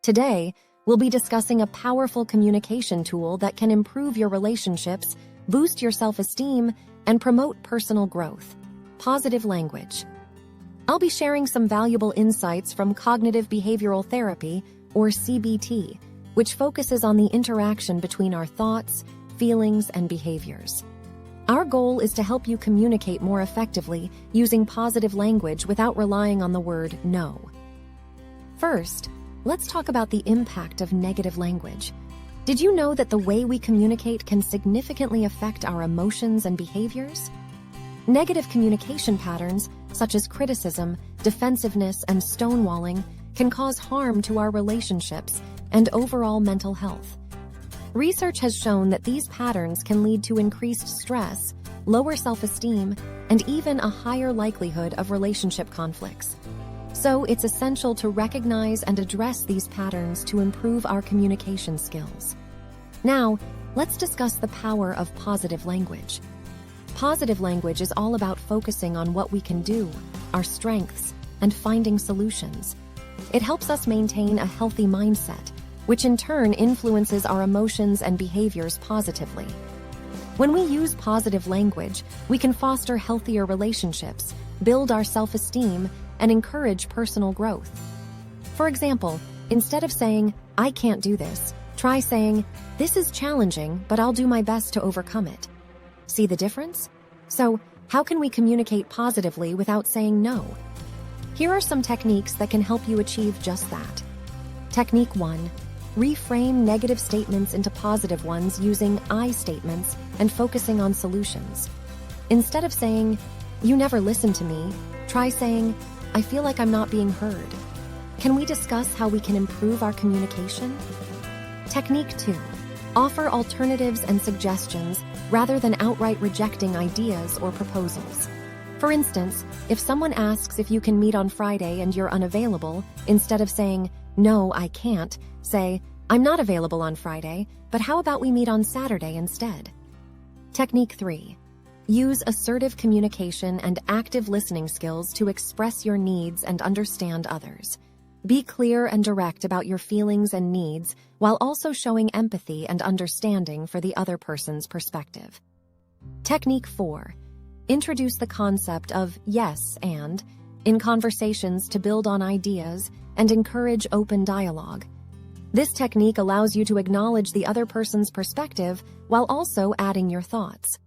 Today, we'll be discussing a powerful communication tool that can improve your relationships, boost your self-esteem, and promote personal growth: positive language. I'll be sharing some valuable insights from cognitive behavioral therapy, or CBT, which focuses on the interaction between our thoughts, feelings, and behaviors. Our goal is to help you communicate more effectively using positive language without relying on the word no. First, let's talk about the impact of negative language. Did you know that the way we communicate can significantly affect our emotions and behaviors? Negative communication patterns, such as criticism, defensiveness, and stonewalling, can cause harm to our relationships and overall mental health. Research has shown that these patterns can lead to increased stress, lower self-esteem, and even a higher likelihood of relationship conflicts. So it's essential to recognize and address these patterns to improve our communication skills. Now, let's discuss the power of positive language. Positive language is all about focusing on what we can do, our strengths, and finding solutions. It helps us maintain a healthy mindset, which in turn influences our emotions and behaviors positively. When we use positive language, we can foster healthier relationships, build our self-esteem, and encourage personal growth. For example, instead of saying, "I can't do this," try saying, "This is challenging, but I'll do my best to overcome it." See the difference? So, how can we communicate positively without saying no? Here are some techniques that can help you achieve just that. Technique 1. Reframe negative statements into positive ones using I statements and focusing on solutions. Instead of saying, "You never listen to me," try saying, "I feel like I'm not being heard." Can we discuss how we can improve our communication? Technique 2. Offer alternatives and suggestions rather than outright rejecting ideas or proposals. For instance, if someone asks if you can meet on Friday and you're unavailable, instead of saying, "No, I can't," say, "I'm not available on Friday, but how about we meet on Saturday instead?" Technique 3. Use assertive communication and active listening skills to express your needs and understand others. Be clear and direct about your feelings and needs while also showing empathy and understanding for the other person's perspective. Technique 4. Introduce the concept of yes and in conversations to build on ideas and encourage open dialogue. This technique allows you to acknowledge the other person's perspective while also adding your thoughts.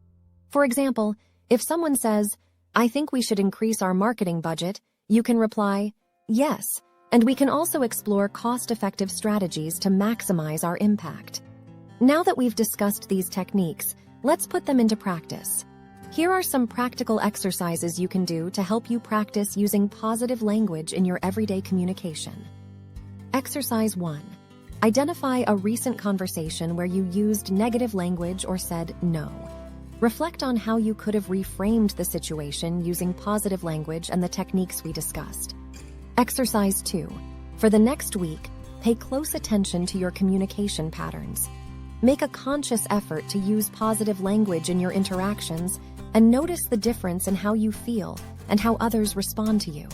For example, if someone says, "I think we should increase our marketing budget," you can reply, "Yes, and we can also explore cost-effective strategies to maximize our impact." Now that we've discussed these techniques, let's put them into practice. Here are some practical exercises you can do to help you practice using positive language in your everyday communication. Exercise 1. Identify a recent conversation where you used negative language or said no. Reflect on how you could have reframed the situation using positive language and the techniques we discussed. Exercise 2. For the next week, pay close attention to your communication patterns. Make a conscious effort to use positive language in your interactions and notice the difference in how you feel and how others respond to you.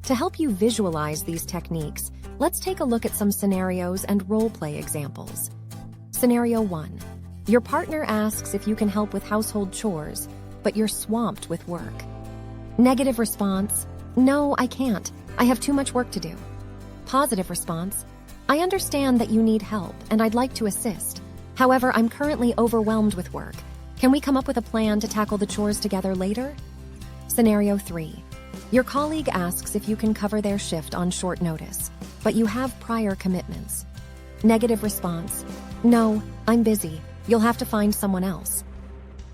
To help you visualize these techniques, let's take a look at some scenarios and role-play examples. Scenario 1. Your partner asks if you can help with household chores, but you're swamped with work. Negative response: "No, I can't. I have too much work to do." Positive response: "I understand that you need help and I'd like to assist. However, I'm currently overwhelmed with work. Can we come up with a plan to tackle the chores together later?" Scenario 3. Your colleague asks if you can cover their shift on short notice, but you have prior commitments. Negative response: "No, I'm busy. You'll have to find someone else."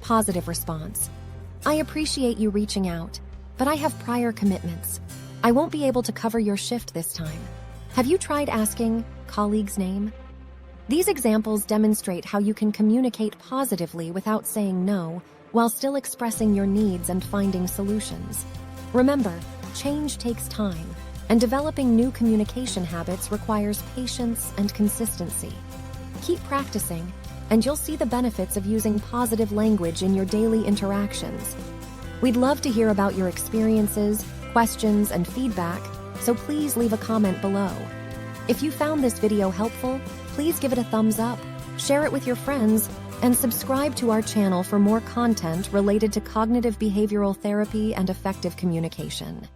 Positive response: "I appreciate you reaching out, but I have prior commitments. I won't be able to cover your shift this time. Have you tried asking colleague's name?" These examples demonstrate how you can communicate positively without saying no, while still expressing your needs and finding solutions. Remember, change takes time, and developing new communication habits requires patience and consistency. Keep practicing, and you'll see the benefits of using positive language in your daily interactions. We'd love to hear about your experiences, questions, and feedback, so please leave a comment below. If you found this video helpful, please give it a thumbs up, share it with your friends, and subscribe to our channel for more content related to cognitive behavioral therapy and effective communication.